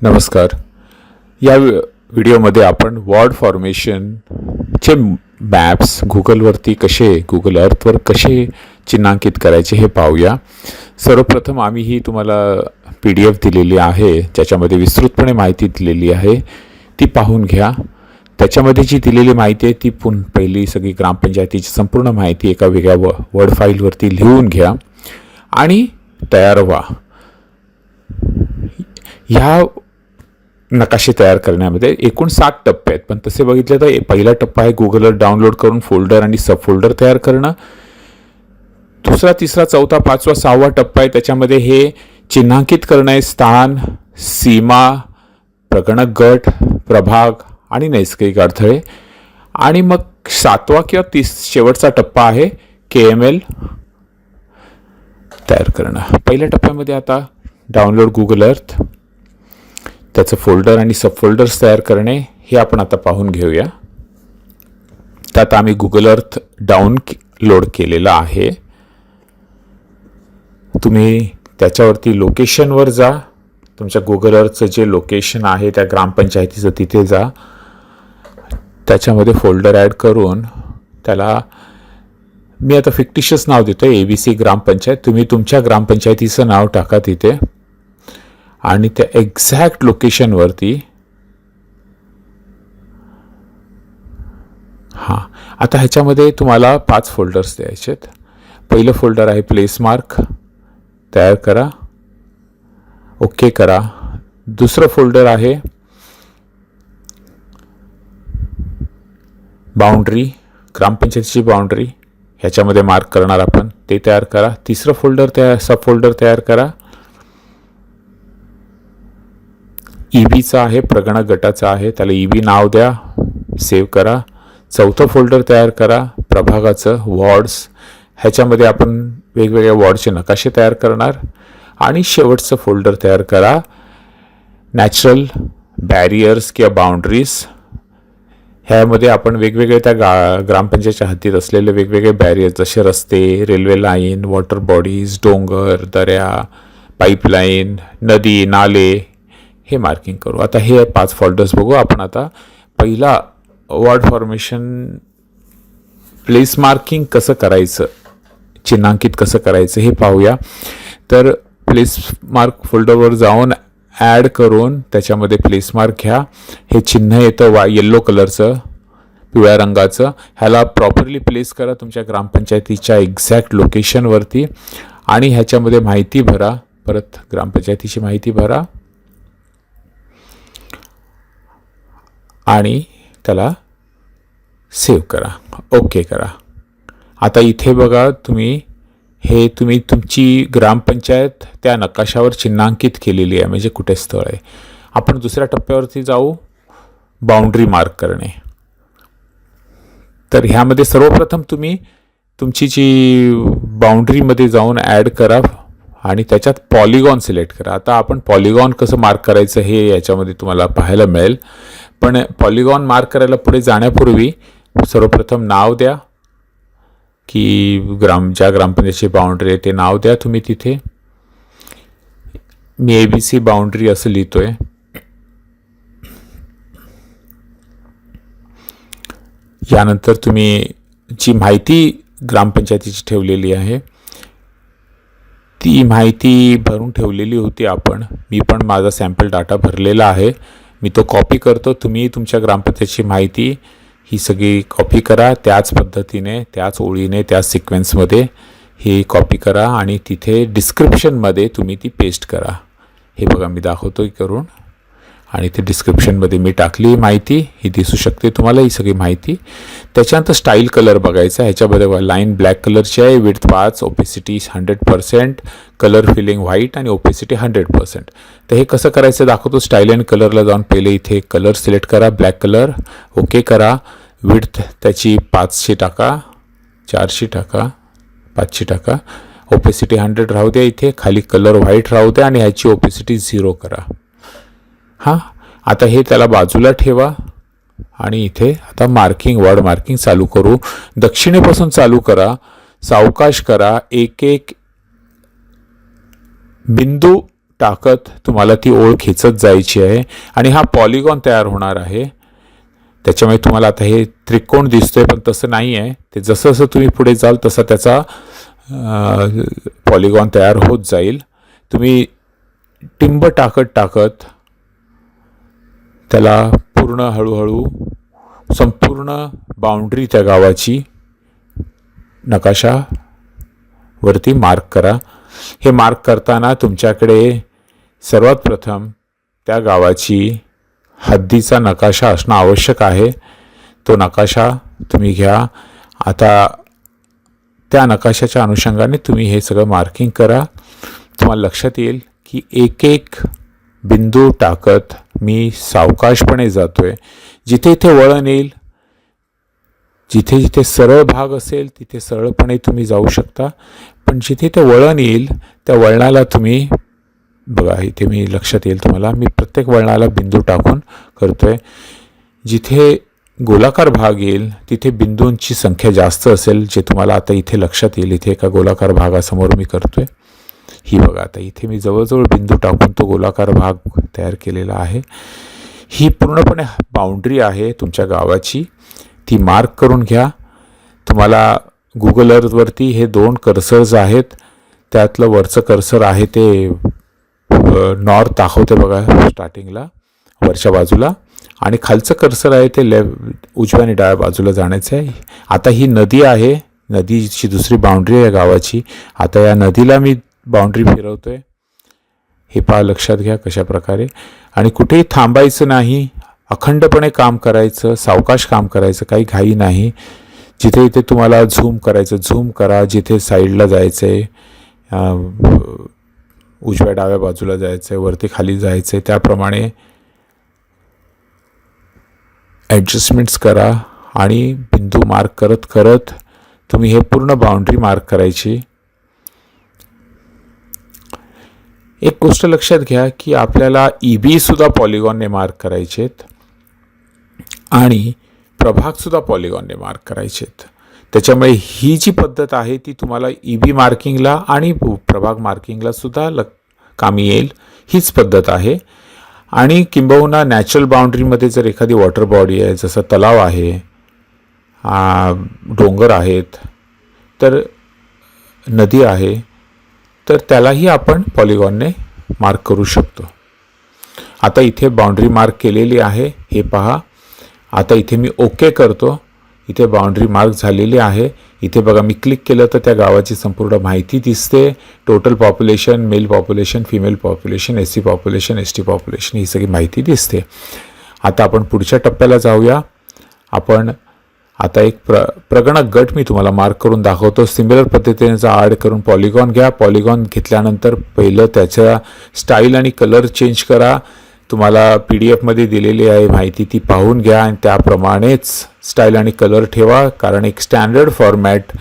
नमस्कार. या व्हिडिओमध्ये आपण वॉर्ड फॉर्मेशनचे मॅप्स गुगलवरती गुगल अर्थवर कसे चिन्हांकित करायचे हे पाहूया. सर्वप्रथम आम्ही ही तुम्हाला PDF दिलेली आहे, ज्याच्यामध्ये विस्तृतपणे माहिती दिलेली आहे, ती पाहून घ्या. त्याच्यामध्ये जी दिलेली माहिती आहे ती पहिली सगळी ग्रामपंचायतीची संपूर्ण माहिती एका वेगळ्या वर्ड फाईलवरती लिहून घ्या आणि तयार व्हा. ह्या नकाशे तयार करण्यामध्ये एकूण 7 टप्पे आहेत, पण तसे बघितले तर पहिला टप्पा आहे गुगल अर्थ डाउनलोड करून फोल्डर आणि सब फोल्डर तयार करणं. दुसरा, तिसरा, चौथा, पाचवा, 6वा टप्पा आहे, त्याच्यामध्ये हे चिन्हांकित करणे, स्थान, सीमा, प्रगणक गट, प्रभाग आणि नैसर्गिक अडथळे. आणि मग 7वा किंवा शेवटचा टप्पा आहे KML तयार करणं. पहिल्या टप्प्यामध्ये आता डाउनलोड गुगल अर्थ, त्याचं फोल्डर आणि सब फोल्डर्स तयार करणे हे आपण आता पाहून घेऊया. त्यात आम्ही गुगल अर्थ डाउनलोड केलेला आहे. तुम्ही त्याच्यावरती लोकेशनवर जा, तुमच्या गुगल अर्थचं जे लोकेशन आहे त्या ग्रामपंचायतीचं तिथे जा. त्याच्यामध्ये फोल्डर ॲड करून त्याला मी आता फिक्टिशियस नाव देतो, ABC ग्रामपंचायत. तुम्ही तुमच्या ग्रामपंचायतीचं नाव टाका तिथे आणि त्या एक्झॅक्ट लोकेशनवरती आता ह्याच्यामध्ये तुम्हाला 5 फोल्डर्स द्यायचे आहेत. पहिलं फोल्डर आहे प्लेस मार्क, तयार करा, ओके करा. दुसरं फोल्डर आहे बाउंड्री, ग्रामपंचायतीची बाउंड्री, ह्याच्यामध्ये मार्क करणार आपण, ते तयार करा. तिसरं फोल्डर सब फोल्डर तयार करा, EBचा आहे, प्रगणक गटाचा आहे, त्याला EB नाव द्या, सेव्ह करा. चौथं फोल्डर तयार करा प्रभागाचं, वॉर्ड्स, ह्याच्यामध्ये आपण वेगवेगळ्या वॉर्डचे नकाशे तयार करणार. आणि शेवटचं फोल्डर तयार करा नॅचरल बॅरियर्स किंवा बाउंड्रीज. ह्यामध्ये आपण वेगवेगळे त्या ग्रामपंचायतीच्या हद्दीत असलेले वेगवेगळे बॅरियर्स, जसे रस्ते, रेल्वे लाईन, वॉटर बॉडीज, डोंगर, दऱ्या, पाईपलाईन, नदी, नाले हे मार्किंग करू. आता हे 5 फोल्डर्स बघू आपण. आता पहिला वॉर्ड फॉर्मेशन प्लेस मार्किंग कसं करायचं, चिन्हांकित कसं करायचं हे पाहूया. तर प्लेस मार्क फोल्डरवर जाऊन ॲड करून त्याच्यामध्ये प्लेस मार्क घ्या. हे चिन्ह येतं येल्लो कलरचं, पिवळ्या रंगाचं. ह्याला प्रॉपरली प्लेस करा तुमच्या ग्रामपंचायतीच्या एक्झॅक्ट लोकेशनवरती आणि ह्याच्यामध्ये माहिती भरा, परत ग्रामपंचायतीची माहिती भरा आणि त्याला सेव्ह करा, ओके करा. आता इथे बघा तुम्ही तुमची ग्रामपंचायत त्या नकाशावर चिन्हांकित केलेली आहे, म्हणजे कुठे स्थळ आहे. आपण दुसऱ्या टप्प्यावरती जाऊ, बाउंड्री मार्क करणे. तर ह्यामध्ये सर्वप्रथम तुम्ही तुमची जी बाउंड्रीमध्ये जाऊन ॲड करा आणि त्याच्यात पॉलिगॉन सिलेक्ट करा. आता आपण पॉलिगॉन कसं मार्क करायचं हे याच्यामध्ये तुम्हाला पाहायला मिळेल, पण पॉलिगॉन मार्क करायला पुढे जाण्यापूर्वी सर्वप्रथम नाव द्या की ज्या ग्रामपंचायतीची बाउंड्री आहे ते नाव द्या तुम्ही तिथे. मी ABC बाउंड्री असं लिहितोय. यानंतर तुम्ही जी माहिती ग्रामपंचायतीची ठेवलेली आहे ती माहिती भरून ठेवलेली होती आपण. मी पण माझा सॅम्पल डाटा भरलेला आहे, मी तो कॉपी करतो. तुम्ही तुमच्या ग्रामपंचायतीची माहिती ही सगळी कॉपी करा, त्याच पद्धतीने, त्याच ओळीने, त्याच सिक्वेन्समध्ये ही कॉपी करा आणि तिथे डिस्क्रिप्शनमध्ये तुम्ही ती पेस्ट करा. हे बघा मी दाखवतो करून, आणि ते डिस्क्रिप्शनमध्ये मी टाकली माहिती, ही दिसू शकते तुम्हाला ही सगळी माहिती. त्याच्यानंतर स्टाईल कलर बघायचा. ह्याच्यामध्ये लाईन ब्लॅक कलरची आहे, width 5, opacity 100%, colour filling white आणि ओपेसिटी 100%. तर हे कसं करायचं दाखवतो. स्टाईल अँड कलरला जाऊन पहिले इथे कलर सिलेक्ट करा, ब्लॅक कलर, ओके करा. विड्थ त्याची 500 टाका, 400 टाका, 500 टाका. ओपेसिटी 100 राहू द्या इथे, खाली कलर व्हाईट राहू द्या आणि ह्याची ओपेसिटी 0 करा. आता हे त्याला बाजूला ठेवा आणि इथे आता वर्ड मार्किंग चालू करू. दक्षिणेपासून चालू करा, सावकाश करा, एक एक बिंदू टाकत तुम्हाला ती ओळ खेचत जायची आहे आणि हा पॉलिगॉन तयार होणार आहे. त्याच्यामुळे तुम्हाला आता हे त्रिकोण दिसतोय, पण तसं नाही आहे. ते जसं जसं तुम्ही पुढे जाल तसा त्याचा पॉलिगॉन तयार होत जाईल. तुम्ही टिंब टाकत त्याला पूर्ण हळूहळू संपूर्ण बाउंड्री त्या गावाची नकाशावरती मार्क करा. हे मार्क करताना तुमच्याकडे सर्वात प्रथम त्या गावाची हद्दीचा नकाशा असणं आवश्यक आहे. तो नकाशा तुम्ही घ्या. आता त्या नकाशाच्या अनुषंगाने तुम्ही हे सगळं मार्किंग करा. तुम्हाला लक्षात येईल की एक एक बिंदू टाकत मी सावकाशपणे जातोय. जिथे इथे वळण येईल, जिथे जिथे सरळ भाग असेल तिथे सरळपणे तुम्ही जाऊ शकता, पण जिथे ते वळण येईल त्या वळणाला तुम्ही बघा, इथे मी लक्षात येईल तुम्हाला, मी प्रत्येक वळणाला बिंदू टाकून करतोय. जिथे गोलाकार भाग येईल तिथे बिंदूंची संख्या जास्त असेल, जे तुम्हाला आता इथे लक्षात येईल. इथे एका गोलाकार भागासमोर मी करतोय. ही बघा, आता इथे मी जवळजवळ बिंदू टाकून तो गोलाकार भाग तयार केलेला आहे. ही पूर्णपणे बाउंड्री आहे तुमच्या गावाची. ती मार्क करून घ्या. तुम्हाला गुगल अर्थवरती हे 2 कर्सर्स आहेत. त्यातलं वरचं कर्सर आहे ते नॉर्थ दाखवते बघा स्टार्टिंगला वरच्या बाजूला, आणि खालचं कर्सर आहे ते उजव्या आणि डाव्या बाजूला जाण्याचं आहे. आता ही नदी आहे, नदीची दुसरी बाउंड्री आहे गावाची. आता या नदीला मी बाउंड्री फिरवतोय. हे पहा, लक्षात घ्या कशा प्रकारे. आणि कुठेही थांबायचं नाही, अखंडपणे काम करायचं, सावकाश काम करायचं, काही घाई नाही. जिथे इथे तुम्हाला झूम करायचं झूम करा. जिथे साईडला जायचं आहे, उजव्या डाव्या बाजूला जायचं आहे, वरती खाली जायचं आहे, त्याप्रमाणे ॲडजस्टमेंट्स करा. आणि बिंदू मार्क करत करत तुम्ही हे पूर्ण बाउंड्री मार्क करायची. एक गोष्ट लक्षात घ्या की आपल्याला EBसुद्धा पॉलिगॉनने मार्क करायचे आहेत आणि प्रभागसुद्धा पॉलिगॉनने मार्क करायचे आहेत. त्याच्यामुळे ही जी पद्धत आहे ती तुम्हाला EB मार्किंगला आणि प्रभाग मार्किंगला सुद्धा कामी येईल. हीच पद्धत आहे. आणि किंबहुना नॅचरल बाउंड्रीमध्ये जर एखादी वॉटर बॉडी आहे, जसं तलाव आहे, डोंगर आहेत, तर नदी आहे, तर त्यालाही आपण पॉलिगॉनने मार्क करू शकतो. आता इथे बाउंड्री मार्क केलेली आहे, हे पहा. आता इथे मी ओके करतो. इथे बाउंड्री मार्क झालेली आहे. इथे बघा, मी क्लिक केलं तर त्या गावाची संपूर्ण माहिती दिसते. Total population, male population, female population, SC population, ST population, ही सगळी माहिती दिसते. आता आपण पुढच्या टप्प्याला जाऊया. आपण आता एक प्रगणक गट मी तुम्हाला मार्क करून दाखवतो. सिमिलर पद्धतीने ॲड करून पॉलिगॉन घ्या. पॉलिगॉन घेतल्यानंतर पहिलं त्याचा स्टाईल आणि कलर चेंज करा. तुम्हाला PDF दिलेली आहे माहिती, ती पाहून घ्या आणि त्याप्रमाणेच स्टाईल आणि कलर ठेवा, कारण एक स्टँडर्ड फॉर्मॅट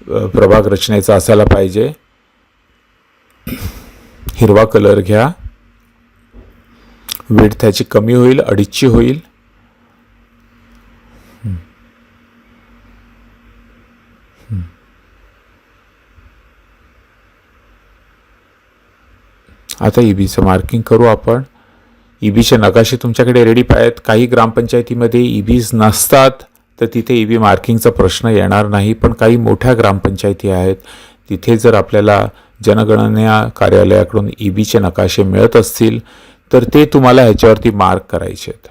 प्रभाग रचनेचा असायला पाहिजे. हिरवा कलर घ्या. विड्थ त्याची कमी होईल, 2.5ची होईल. आता EBचं मार्किंग करू आपण. EBचे नकाशे तुमच्याकडे रेडी आहेत. काही ग्रामपंचायतीमध्ये EBs नसतात, तर तिथे EB मार्किंगचा प्रश्न येणार नाही. पण काही मोठ्या ग्रामपंचायती आहेत, तिथे जर आपल्याला जनगणना कार्यालयाकडून EBचे नकाशे मिळत असतील तर ते तुम्हाला ह्याच्यावरती मार्क करायचे आहेत.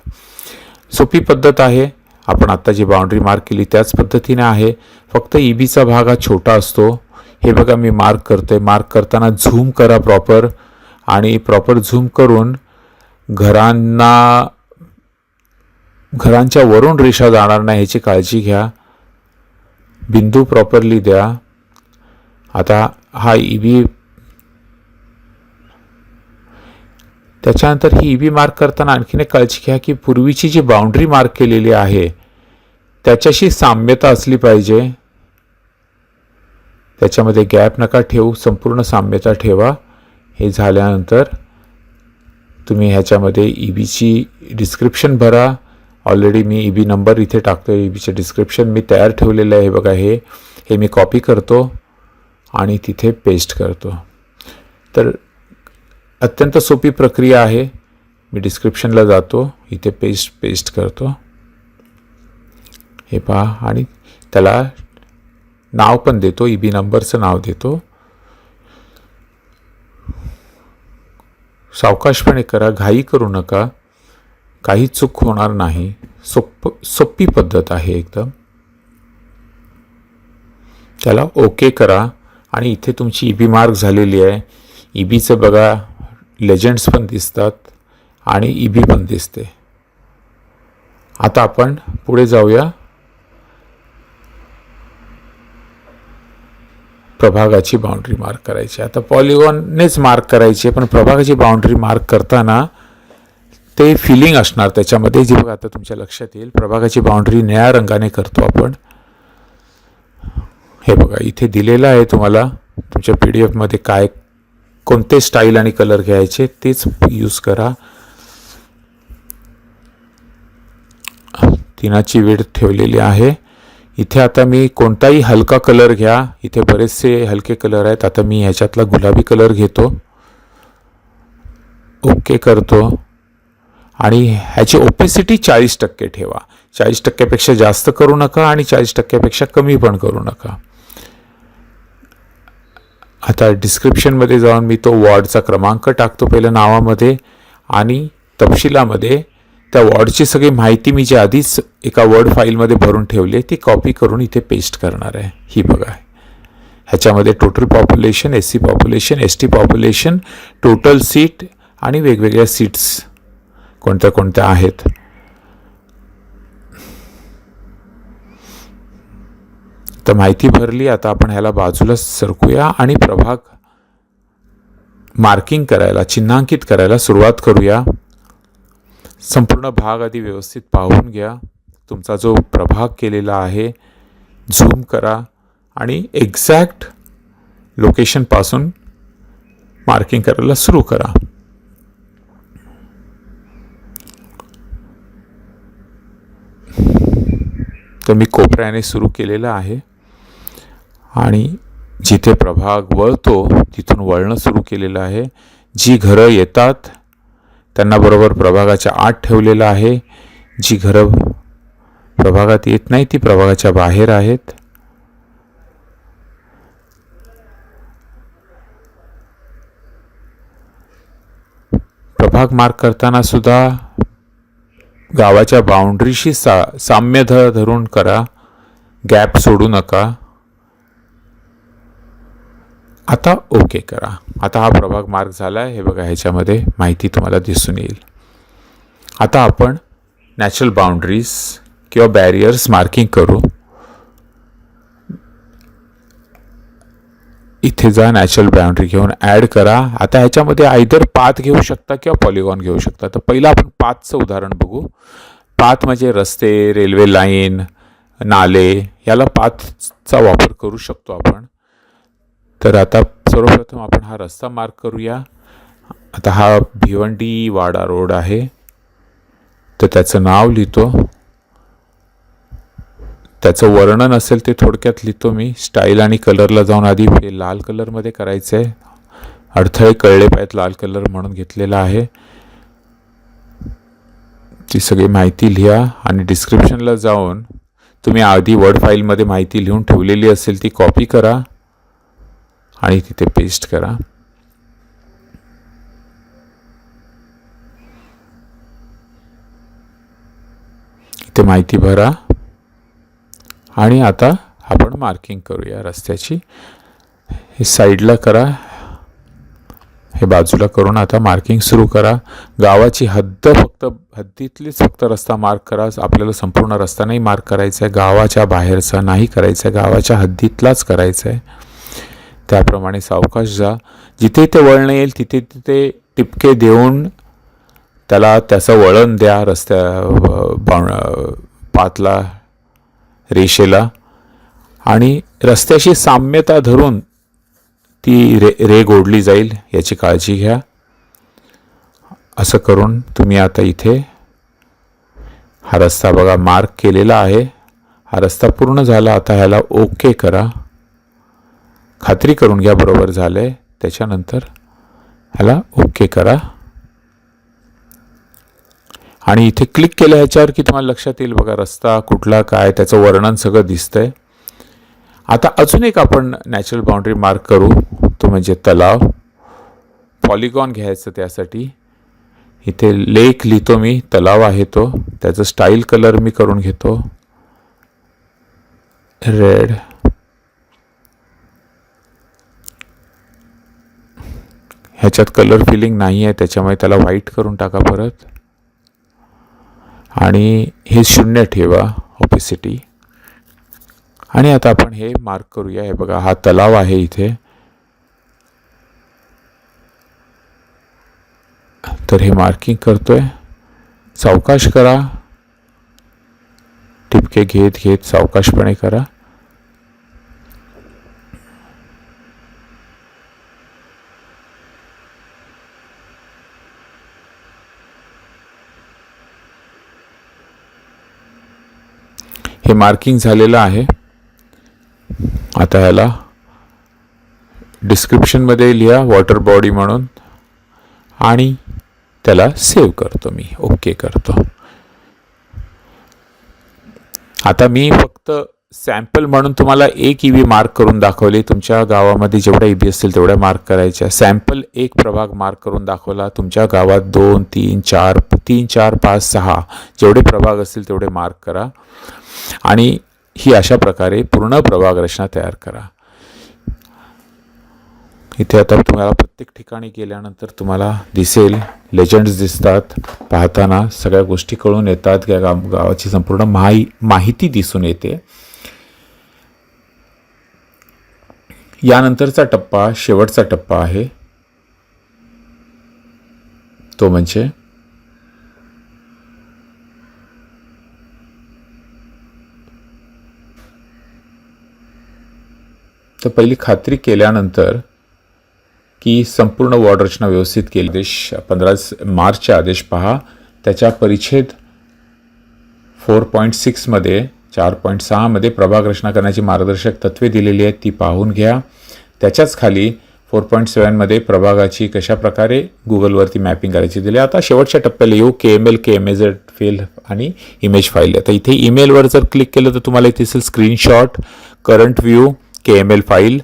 सोपी पद्धत आहे. आपण आत्ता जी बाउंड्री मार्क केली त्याच पद्धतीने आहे. फक्त EBचा भाग हा छोटा असतो. हे बघा, मी मार्क करतोय. मार्क करताना झूम करा प्रॉपर, आणि प्रॉपर झूम करून घरांच्या वरून रेषा जाणार नाही ह्याची काळजी घ्या. बिंदू प्रॉपरली द्या. आता हा EB, त्याच्यानंतर ही EB मार्क करताना आणखीन एक काळजी घ्या की पूर्वीची जी बाउंड्री मार्क केलेली आहे त्याच्याशी साम्यता असली पाहिजे. त्याच्यामध्ये गॅप नका ठेवू, संपूर्ण साम्यता ठेवा. हे झाल्यानंतर तुम्ही ह्याच्यामध्ये EBची डिस्क्रिप्शन भरा. ऑलरेडी मी EB नंबर इथे टाकतो. EBचे डिस्क्रिप्शन मी तयार ठेवलेलं आहे. बघा, हे मी कॉपी करतो आणि तिथे पेस्ट करतो. तर अत्यंत सोपी प्रक्रिया आहे. मी डिस्क्रिप्शनला जातो, इथे पेस्ट करतो. हे पहा, आणि त्याला नाव पण देतो, EB नंबरचं नाव देतो. सावकाशपणे करा, घाई करू नका, काही चूक होणार नाही. सोपी पद्धत आहे एकदम. त्याला ओके करा आणि इथे तुमची EB मार्क झालेली आहे. EBचं बघा लेजंड्स पण दिसतात आणि EB पण दिसते. आता आपण पुढे जाऊया. प्रभागाची बाउंड्री मार्क करायची. आता पॉलिगॉननेच मार्क करायची, पण प्रभागाची बाउंड्री मार्क करताना ते फिलिंग असणार त्याच्यामध्ये, जी बघा आता तुमच्या लक्षात येईल. प्रभागाची बाउंड्री निळ्या रंगाने करतो आपण. हे बघा इथे दिलेलं आहे तुम्हाला तुमच्या PDF मध्ये काय कोणते स्टाईल आणि कलर घ्यायचे तेच यूज करा. तिनाची विड्थ ठेवलेली आहे. इथे आता मी कोणताही हलका कलर घ्या, इथे बरेचसे हलके कलर आहेत. आता मी ह्याच्यातला गुलाबी कलर घेतो, ओके करतो आणि ह्याची ओपेसिटी 40% ठेवा. 40%पेक्षा जास्त करू नका आणि 40%पेक्षा कमी पण करू नका. आता डिस्क्रिप्शनमध्ये जाऊन मी तो वॉर्डचा क्रमांक टाकतो पहिल्या नावामध्ये आणि तपशिलामध्ये त्या वॉर्डची सगळी माहिती मी जी आधीच एका वर्ड फाईलमध्ये भरून ठेवली ती कॉपी करून इथे पेस्ट करणार आहे. ही बघा, ह्याच्यामध्ये total population, SC population, ST population, total seat आणि वेगवेगळ्या सीट्स कोणत्या कोणत्या आहेत. तर माहिती भरली. आता आपण ह्याला बाजूला सरकूया आणि प्रभाग मार्किंग करायला, चिन्हांकित करायला सुरुवात करूया. संपूर्ण भाग आधी व्यवस्थित पाहून घ्या. तुमचा जो प्रभाग केलेला आहे झूम करा आणि एक्झॅक्ट लोकेशनपासून मार्किंग करायला सुरू करा. तर मी कोपऱ्याने सुरू केलेलं आहे आणि जिथे प्रभाग वळतो तिथून वळणं सुरू केलेलं आहे. जी घरं येतात त्यांना बरोबर प्रभागाच्या आत ठेवलेलं आहे. जी घरं प्रभागात येत नाही ती प्रभागाच्या बाहेर आहेत. प्रभाग मार्क करताना सुद्धा गावाच्या बाउंड्रीशी साम्य धरून करा, गॅप सोडू नका. आता ओके करा. आता हा प्रभाग मार्क झाला आहे. हे बघा, ह्याच्यामध्ये माहिती तुम्हाला दिसून येईल. आता आपण नॅचरल बाउंड्रीज किंवा बॅरियर्स मार्किंग करू. इथे जा, नॅचरल बाउंड्री घेऊन ॲड करा. आता ह्याच्यामध्ये आयदर पाथ घेऊ शकता किंवा पॉलिगॉन घेऊ शकता. तर पहिलं आपण पाथचं उदाहरण बघू. पाथ म्हणजे रस्ते, रेल्वे लाईन, नाले, याला पाथचा वापर करू शकतो आपण. तर आता सर्वप्रथम आपण हा रस्ता मार्क करूया. आता हा भिवंडी वाडा रोड आहे, तर त्याचं नाव लिहितो. त्याचं वर्णन असेल ते थोडक्यात लिहितो मी. स्टाईल आणि कलरला जाऊन आधी हे लाल कलरमध्ये करायचं आहे. अडथळे कळले पाहिजेत लाल कलर म्हणून घेतलेला आहे. ती सगळी माहिती लिहा आणि डिस्क्रिप्शनला जाऊन तुम्ही आधी वर्ड फाईलमध्ये माहिती लिहून ठेवलेली असेल ती कॉपी करा आणि तिथे पेस्ट करा. इथे माहिती भरा आणि आता आपण मार्किंग करूया रस्त्याची. हे साईडला करा, हे बाजूला करून आता मार्किंग सुरू करा. गावाची हद्दीतलीच फक्त रस्ता मार्क करा. आपल्याला संपूर्ण रस्ता नाही मार्क करायचा आहे, गावाच्या बाहेरचा नाही करायचा आहे, गावाच्या हद्दीतलाच करायचा आहे. त्याप्रमाणे सावकाश जा. जिथे ते वळण येईल तिथे तिथे टिपके देऊन त्याला त्याचं वळण द्या पाथला, रेषेला, आणि रस्त्याशी साम्यता धरून ती रेघ ओढली जाईल याची काळजी घ्या. असं करून तुम्ही आता इथे हा रस्ता बघा मार्क केलेला आहे. हा रस्ता पूर्ण झाला. आता ह्याला ओके करा. खात्री करून घ्या बरोबर झालं आहे. त्याच्यानंतर ह्याला ओके करा आणि इथे क्लिक केलं ह्याच्यावर की तुम्हाला लक्षात येईल बघा रस्ता कुठला काय त्याचं वर्णन सगळं दिसतंय. आता अजून एक आपण नॅचरल बाउंड्री मार्क करू, तो म्हणजे तलाव. पॉलिगॉन घ्यायचं त्यासाठी इथे लेक लिहितो मी, तलाव आहे तो, त्याचं स्टाईल कलर मी करून घेतो रेड. ह्याच्यात कलर फिलिंग नाही आहे त्याच्यामुळे त्याला व्हाईट करून टाका परत आणि हे 0 ठेवा ऑपेसिटी. आणि आता आपण हे मार्क करूया. हे बघा हा तलाव आहे इथे, तर हे मार्किंग करतोय. सावकाश करा, टिपके घेत घेत सावकाशपणे करा. हे मार्किंग झालेलं आहे. आता ह्याला डिस्क्रिप्शनमध्ये लिहा वॉटर बॉडी म्हणून आणि त्याला सेव्ह करतो मी, ओके करतो. आता मी फक्त सॅम्पल म्हणून तुम्हाला एक EV मार्क करून दाखवली. तुमच्या गावामध्ये जेवढ्या EV असतील तेवढ्या मार्क करायच्या. सॅम्पल एक प्रभाग मार्क करून दाखवला. तुमच्या गावात 2, 3, 4, 5, 6 जेवढे प्रभाग असतील तेवढे मार्क करा आणि ही अशा प्रकारे पूर्ण प्रभाग रचना तयार करा. इथे आता तुम्हाला प्रत्येक ठिकाणी गेल्यानंतर तुम्हाला दिसेल लेजंड्स दिसतात. पाहताना सगळ्या गोष्टी कळून येतात, की गावाची संपूर्ण माहिती दिसून येते. यानंतरचा टप्पा शेवटचा टप्पा आहे, तो म्हणजे तर पहिली खात्री केल्यानंतर की संपूर्ण वॉर्ड रचना व्यवस्थित केली. आदेश 15 मार्चचे आदेश पहा, त्याच्या परिच्छेद 4.6 मध्ये 4.6 मध्ये प्रभाग रचना करण्याची मार्गदर्शक तत्त्वे दिलेली आहेत, ती पाहून घ्या. त्याच्याच खाली 4.7 मध्ये प्रभागाची कशा प्रकारे गुगलवरती मॅपिंग करायची दिली. आता शेवटच्या टप्प्याला येऊ, KML KMZ फाईल आणि इमेज फाईल. आता इथे ईमेलवर जर क्लिक केलं तर तुम्हाला इथे दिसेल screenshot, current view, KML file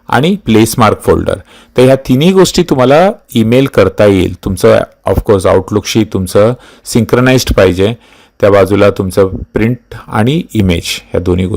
आणि प्लेस मार्क फोल्डर. तर ह्या तिन्ही गोष्टी तुम्हाला ईमेल करता येईल. तुमचं ऑफकोर्स आउटलुकशी तुमचं सिंक्रोनाइज्ड पाहिजे. त्या बाजूला तुमचं प्रिंट आणि इमेज ह्या दोन्ही गोष्टी